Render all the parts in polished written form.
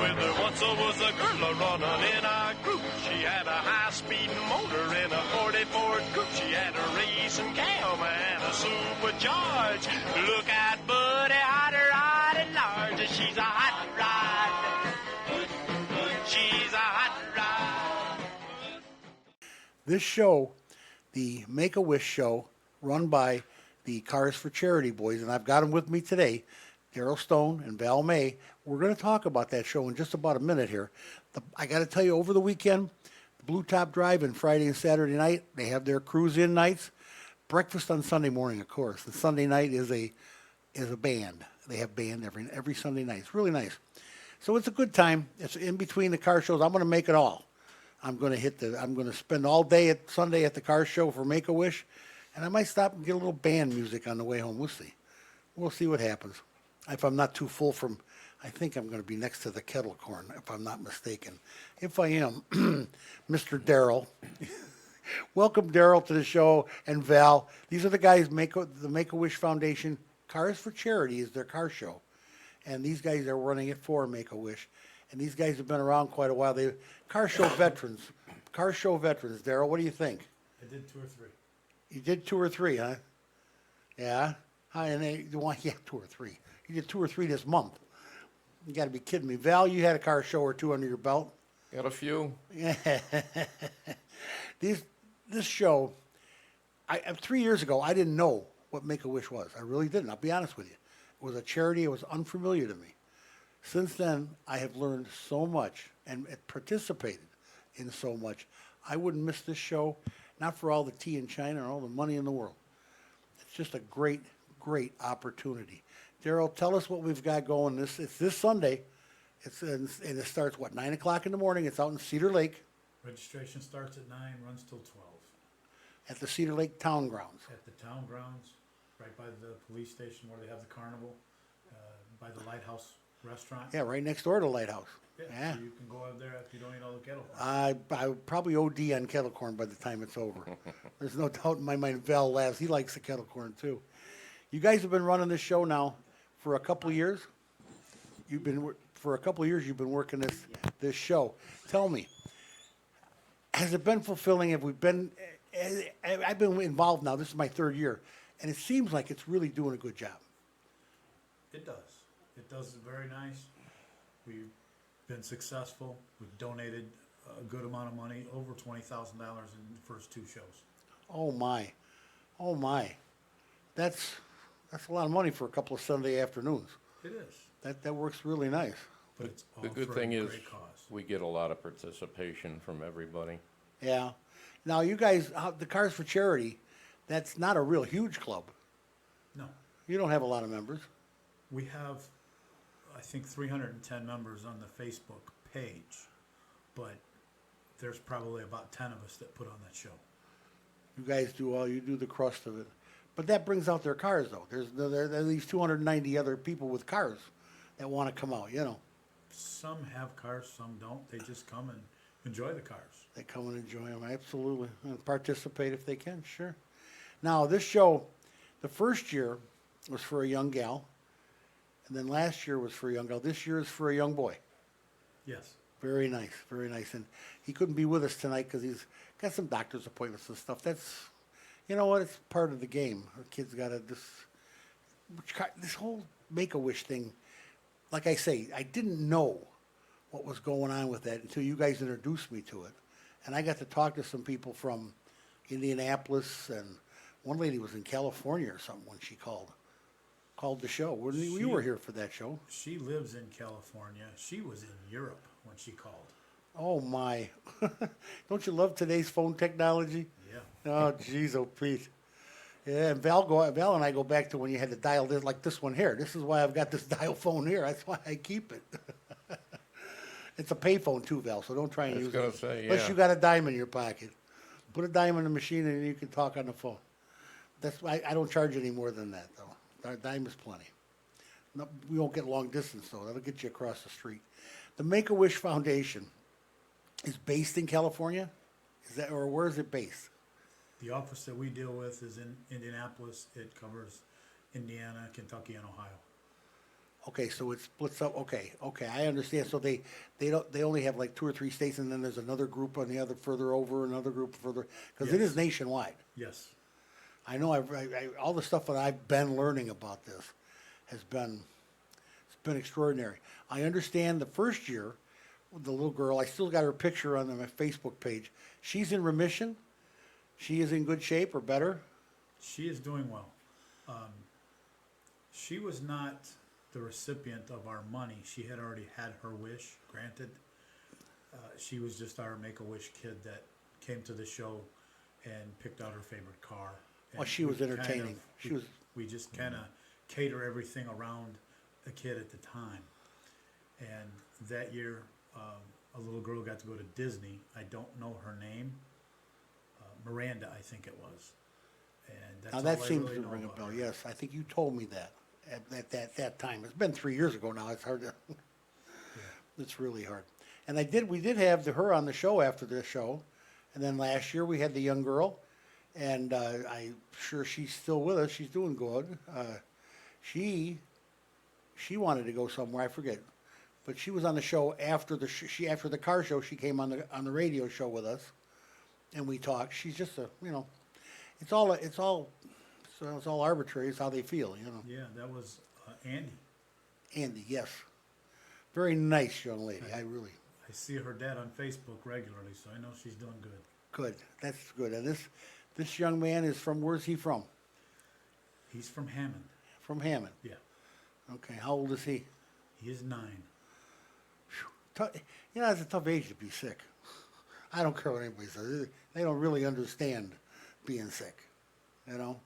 Well, there once was a girl running in our group. She had a high-speed motor in a 40 Ford coupe. She had a racing cam and a supercharged. Look at Buddy, hot rod and large. She's a hot rod. She's a hot rod. This show, the Make-A-Wish show, run by the Cars for Charity boys, and I've got them with me today, Daryl Stone and Val May. We're going to talk about that show in just about a minute here. I got to tell you, over the weekend, the Blue Top Drive-In Friday and Saturday night, they have their cruise-in nights. Breakfast on Sunday morning, of course. The Sunday night is a band. They have band every Sunday night. It's really nice. So it's a good time. It's in between the car shows. I'm going to make it all. I'm going to spend all day at Sunday at the car show for Make-A-Wish, and I might stop and get a little band music on the way home. We'll see. We'll see what happens. If I'm not too full from, I think I'm going to be next to the kettle corn, if I'm not mistaken. If I am, Mr. Daryl. Welcome, Daryl, to the show, and Val. These are the guys, the Make-A-Wish Foundation. Cars for Charity is their car show, and these guys are running it for Make-A-Wish. And these guys have been around quite a while. They car show veterans. Car show veterans. Daryl, what do you think? I did 2 or 3. You did 2 or 3, huh? Yeah. And you want 2 or 3. You did 2 or 3 this month. You got to be kidding me, Val. You had a car show or 2 under your belt. Got a few. Yeah. This show, 3 years ago, I didn't know what Make-A-Wish was. I really didn't. I'll be honest with you. It was a charity. It was unfamiliar to me. Since then, I have learned so much and participated in so much. I wouldn't miss this show, not for all the tea in China and all the money in the world. It's just a great, great opportunity. Daryl, tell us what we've got going. It's this Sunday. And it starts, 9 o'clock in the morning. It's out in Cedar Lake. Registration starts at 9, runs till 12. At the Cedar Lake Town Grounds. At the town grounds, right by the police station where they have the carnival, by the Lighthouse restaurant. Yeah, right next door to Lighthouse. Yeah. So you can go out there if you don't eat all the kettle corn. I probably OD on kettle corn by the time it's over. There's no doubt in my mind. Val laughs. He likes the kettle corn too. You guys have been running this show now for a couple of years. You've been working this show. Tell me, has it been fulfilling? Have we been? I've been involved now. This is my 3rd year, and it seems like it's really doing a good job. It does. It does very nice. We've been successful. We've donated a good amount of money, over $20,000 in the first 2 shows. Oh my, that's a lot of money for a couple of Sunday afternoons. It is. That works really nice. But it's all The good for thing a is great cause. we get a lot of participation from everybody. Yeah. Now you guys, the Cars for Charity, that's not a real huge club. No. You don't have a lot of members. We have, I think, 310 members on the Facebook page, but there's probably about 10 of us that put on that show. You guys you do the crust of it. But that brings out their cars, though. There are at least 290 other people with cars that want to come out, Some have cars, some don't. They just come and enjoy the cars. They come and enjoy them, absolutely, and participate if they can, sure. Now, this show, the first year was for a young gal, and then last year was for a young gal. This year is for a young boy. Yes. Very nice, very nice. And he couldn't be with us tonight because he's got some doctor's appointments and stuff. That's, you know what, it's part of the game. The kid's got this whole Make-A-Wish thing. Like I say, I didn't know what was going on with that until you guys introduced me to it. And I got to talk to some people from Indianapolis, and one lady was in California or something when she called the show. You were here for that show. She lives in California. She was in Europe when she called. Oh, my. Don't you love today's phone technology? Yeah. Oh, geez, oh, Pete. Yeah, and Val and I go back to when you had to dial this, like this one here. This is why I've got this dial phone here. That's why I keep it. It's a pay phone too, Val, so don't try and use it. Unless you got a dime in your pocket. Put a dime in the machine and you can talk on the phone. That's why I don't charge any more than that, though. Our dime is plenty. No, we won't get long distance, though. That'll get you across the street. The Make-A-Wish Foundation is based in California? Or where is it based? The office that we deal with is in Indianapolis. It covers Indiana, Kentucky, and Ohio. Okay, so it splits up. Okay, I understand. So they only have like 2 or 3 states, and then there's another group on the other further over, another group further, because it Yes. is nationwide. Yes. I know. All the stuff that I've been learning about this has been extraordinary. I understand the first year, with the little girl. I still got her picture on my Facebook page. She's in remission. She is in good shape or better. She is doing well. She was not the recipient of our money. She had already had her wish granted. She was just our Make-A-Wish kid that came to the show and picked out her favorite car. Well, she And was we entertaining. We just kind of cater everything around a kid at the time. And that year, a little girl got to go to Disney. I don't know her name. Miranda, I think it was. And that's Now all that I seems really to know ring a about bell. her. Yes, I think you told me that at that time. It's been 3 years ago now. It's hard to. It's really hard. And we did have her on the show after this show, and then last year we had the young girl, and I'm sure she's still with us. She's doing good. She wanted to go somewhere. I forget, but she was on the show after after the car show. She came on the radio show with us, and we talked. She's just it's all arbitrary. It's how they feel, Yeah, that was Andy. Andy, yes, very nice young lady. I see her dad on Facebook regularly, so I know she's doing good. good. That's good. And this young man is from, where's he from? He's from Hammond. From Hammond. Yeah, Okay. How old is he? he is 9. It's a tough age to be sick. I don't care what anybody says. They don't really understand being sick, No,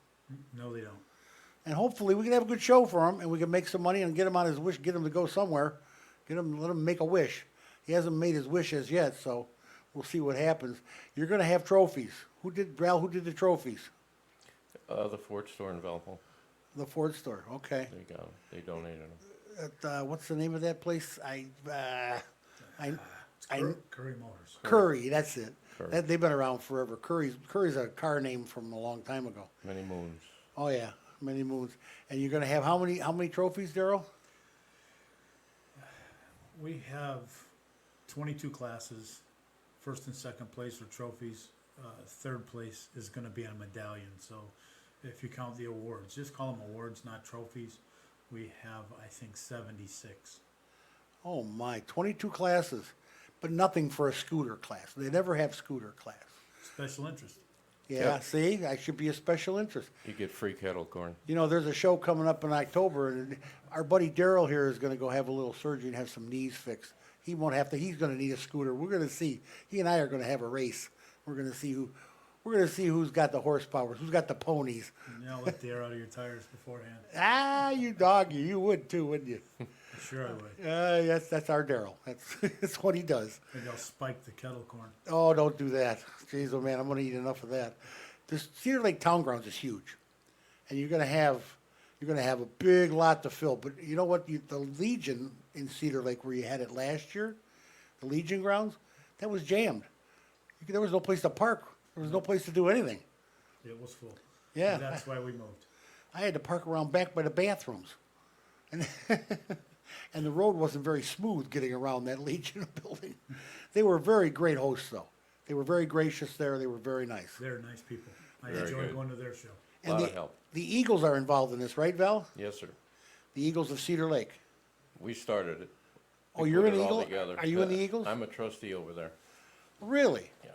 they don't. And hopefully we can have a good show for him, and we can make some money and get him on his wish, get him to go somewhere, let him make a wish. He hasn't made his wish as yet, so we'll see what happens. You're going to have trophies. Who did the trophies? The Ford store in Valpo. The Ford store. Okay. They got 'em. They donated them. What's the name of that place? Curry Motors. Curry. That's it. Curry. They've been around forever. Curry's a car name from a long time ago. Many moons. Oh yeah, many moons. And you're going to have how many trophies, Daryl? We have 22 classes. First and second place are trophies. Third place is going to be a medallion. So if you count the awards, just call them awards, not trophies. We have, I think, 76. Oh my, 22 classes, but nothing for a scooter class. They never have scooter class. Special interest. Yeah, Yep. see, I should be a special interest. You get free kettle corn. There's a show coming up in October, and our buddy Daryl here is going to go have a little surgery and have some knees fixed. He won't have to. He's going to need a scooter. We're going to see. He and I are going to have a race. We're going to see who's got the horsepower, who's got the ponies. Let the air out of your tires beforehand. Ah, you dog, you would too, wouldn't you? Sure I would. Yes, that's our Daryl. That's what he does. Maybe I'll spike the kettle corn. Oh, don't do that. Jeez, oh man, I'm going to eat enough of that. This Cedar Lake Town Grounds is huge, and you're going to have a big lot to fill. But you know what? The Legion in Cedar Lake, where you had it last year, the Legion grounds, that was jammed. There was no place to park. There was no place to do anything. It was full. Yeah. And that's why we moved. I had to park around back by the bathrooms, and and the road wasn't very smooth getting around that Legion building. They were very great hosts, though. They were very gracious there. They were very nice. They're nice people. I Very enjoy good. going to their show. And Lot the, of help. the Eagles are involved in this, right, Val? Yes, sir. The Eagles of Cedar Lake. We started it. Oh, We you're put an it all Eagle? together. Are you in the Eagles? I'm a trustee over there. Really? Yeah.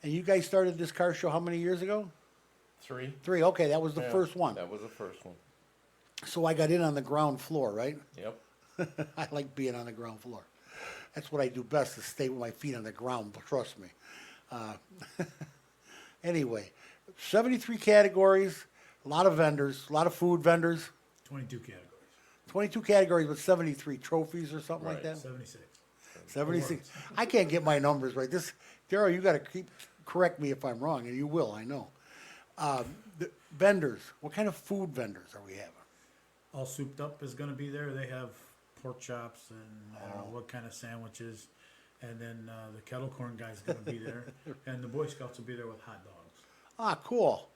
And you guys started this car show how many years ago? 3. 3. Okay, that was the Yeah, first one. That was the first one. So I got in on the ground floor, right? Yep. I like being on the ground floor. That's what I do best, is stay with my feet on the ground, trust me. Anyway, 73 categories, a lot of vendors, a lot of food vendors, 22 categories. 22 categories with 73 trophies or something like Right. that. 76. 76. I can't get my numbers right. Daryl, you got to correct me if I'm wrong, and you will, I know. The vendors, what kind of food vendors are we having? All Souped Up is going to be there. They have pork chops and I don't know what kind of sandwiches. And then the kettle corn guy's going to be there. And the Boy Scouts will be there with hot dogs. Ah, cool.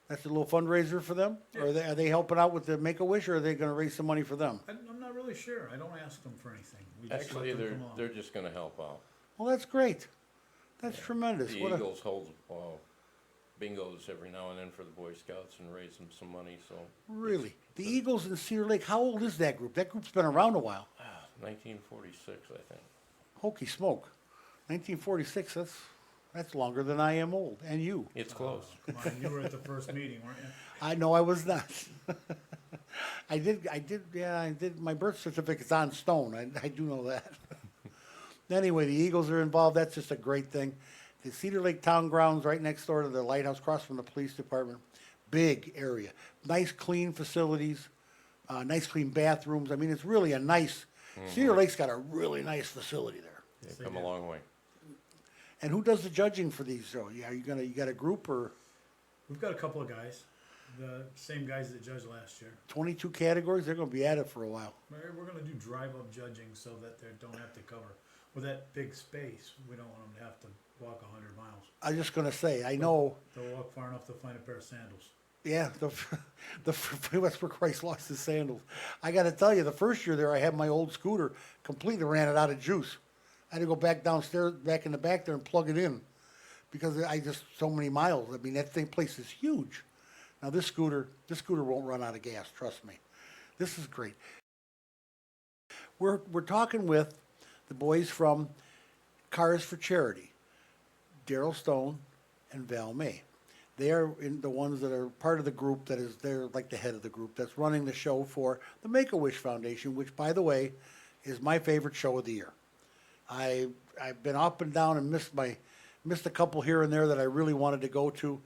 That's a little fundraiser for them? Or are they helping out with the Make-A-Wish, or are they gonna raise some money for them? I'm not really sure. I don't ask them for anything. We just Actually, let them come along. they're just gonna help out. Well, that's great. That's tremendous. The What a- Eagles hold, bingos every now and then for the Boy Scouts and raise them some money, so. Really? The Eagles in Cedar Lake, how old is that group? That group's been around a while. 1946, I think. Hokey smoke. 1946, that's longer than I am old, and you. It's close. Come on, you were at the first meeting, weren't you? I know I was not. I did, my birth certificate's on stone, I do know that. Anyway, the Eagles are involved, that's just a great thing. The Cedar Lake Town Grounds, right next door to the lighthouse, across from the police department. Big area, nice clean facilities, nice clean bathrooms. I mean, it's really a nice, Cedar Lake's got a really nice facility there. They've come a long way. And who does the judging for these? So, yeah, you got a group or We've got a couple of guys, the same guys that judged last year. 22 categories? They're gonna be at it for a while. We're gonna do drive-up judging so that they don't have to cover. With that big space, we don't want them to have to walk 100 miles. I was just gonna say, I know, They'll walk far enough to find a pair of sandals. yeah, that's where Christ lost his sandals. I gotta tell you, the first year there, I had my old scooter, completely ran it out of juice. I had to go back downstairs, back in the back there and plug it in because I just, so many miles. I mean, that place is huge. Now this scooter won't run out of gas, trust me. This is great. We're talking with the boys from Cars for Charity, Daryl Stone and Val May. They are the ones that are part of the group they're like the head of the group that's running the show for the Make-A-Wish Foundation, which, by the way, is my favorite show of the year. I've been up and down and missed a couple here and there that I really wanted to go to,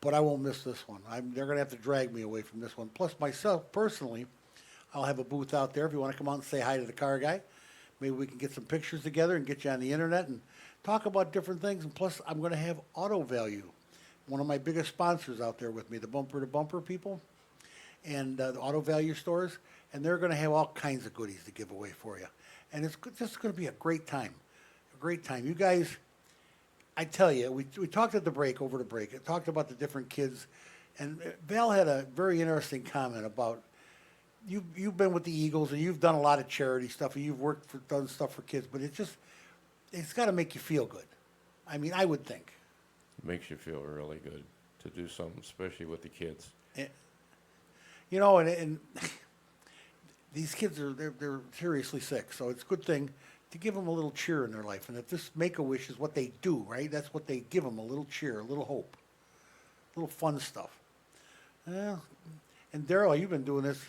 but I won't miss this one. They're going to have to drag me away from this one. Plus, myself, personally, I'll have a booth out there if you want to come out and say hi to the car guy. Maybe we can get some pictures together and get you on the internet and talk about different things. And plus, I'm going to have Auto Value, one of my biggest sponsors out there with me, the Bumper to Bumper people and the Auto Value stores. And they're going to have all kinds of goodies to give away for you. And it's just going to be a great time. A great time. You guys, I tell you, we talked at the break, over the break. It talked about the different kids. And Val had a very interesting comment about you've been with the Eagles and you've done a lot of charity stuff and you've done stuff for kids, but it's got to make you feel good. I mean, I would think. It makes you feel really good to do something, especially with the kids. You know, and these kids they're seriously sick, so it's a good thing to give them a little cheer in their life. And if this Make-A-Wish is what they do, right? That's what they give them, a little cheer, a little hope, a little fun stuff. And Daryl, you've been doing this.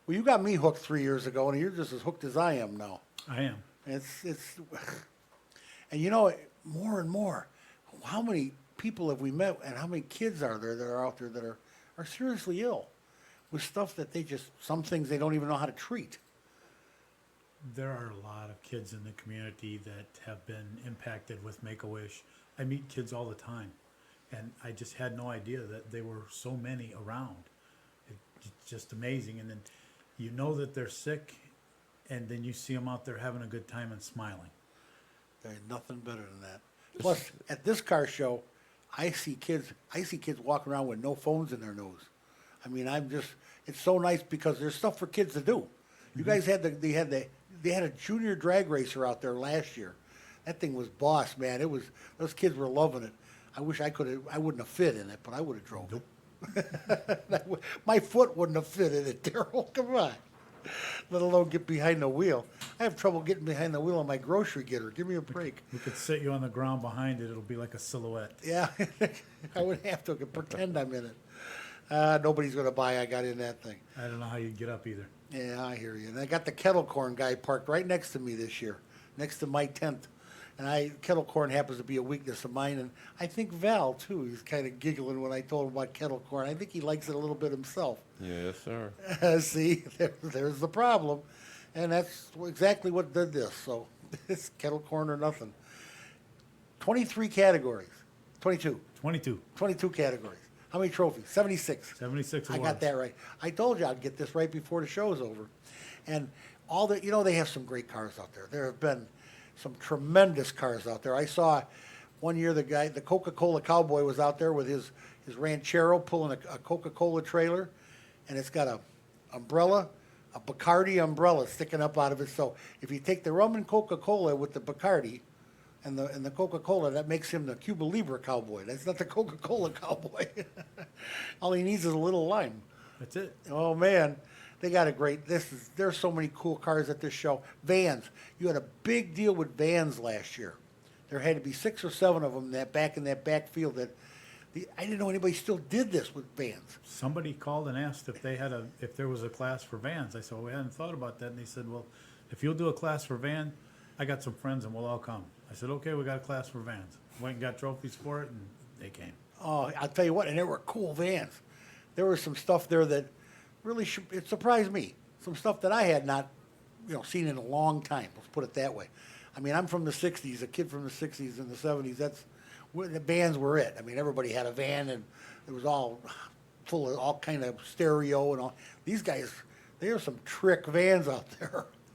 Well, you got me hooked 3 years ago, and you're just as hooked as I am now. I am. It's and you know, more and more, how many people have we met, and how many kids are there that are out there that are seriously ill with stuff that some things they don't even know how to treat. There are a lot of kids in the community that have been impacted with Make-A-Wish. I meet kids all the time, and I just had no idea that there were so many around. It's just amazing. And then you know that they're sick, and then you see them out there having a good time and smiling. There's nothing better than that. Plus, at this car show, I see kids walking around with no phones in their nose. I mean, it's so nice because there's stuff for kids to do. You guys had they had a junior drag racer out there last year. That thing was boss, man. Those kids were loving it. I wish I wouldn't have fit in it, but I would have drove it. My foot wouldn't have fit in it, Daryl. Come on. Let alone get behind the wheel. I have trouble getting behind the wheel on my grocery getter. Give me a break. We could sit you on the ground behind it. It'll be like a silhouette. Yeah, I would have to pretend I'm in it. Nobody's going to buy I got in that thing. I don't know how you'd get up either. Yeah, I hear you. And I got the kettle corn guy parked right next to me this year, next to my tent. And kettle corn happens to be a weakness of mine. And I think Val, too, he's kind of giggling when I told him about kettle corn. I think he likes it a little bit himself. Yes, sir. See, there's the problem. And that's exactly what did this. So it's kettle corn or nothing. 23 categories. 22. 22. 22 categories. How many trophies? 76. 76 I awards. got that right. I told you I'd get this right before the show's over. And they have some great cars out there. There have been some tremendous cars out there. I saw One year, the Coca-Cola cowboy was out there with his ranchero pulling a Coca-Cola trailer, and it's got a umbrella, a Bacardi umbrella sticking up out of it. So if you take the rum and Coca-Cola with the Bacardi and the Coca-Cola, that makes him the Cuba Libre cowboy. That's not the Coca-Cola cowboy. All he needs is a little lime. That's it. Oh man, they got a great. There's so many cool cars at this show. Vans. You had a big deal with vans last year. There had to be 6 or 7 of them in that back field. I didn't know anybody still did this with vans. Somebody called and asked if there was a class for vans. I said, well, we hadn't thought about that. And they said, well, if you'll do a class for van, I got some friends and we'll all come. I said, okay, we got a class for vans. Went and got trophies for it, and they came. Oh, I'll tell you what, and there were cool vans. There was some stuff there that really it surprised me. Some stuff that I had not, seen in a long time. Let's put it that way. I mean, I'm from the '60s, a kid from the '60s and the '70s. That's where the vans were it. I mean, everybody had a van, and it was all full of all kind of stereo and all. These guys, there are some trick vans out there.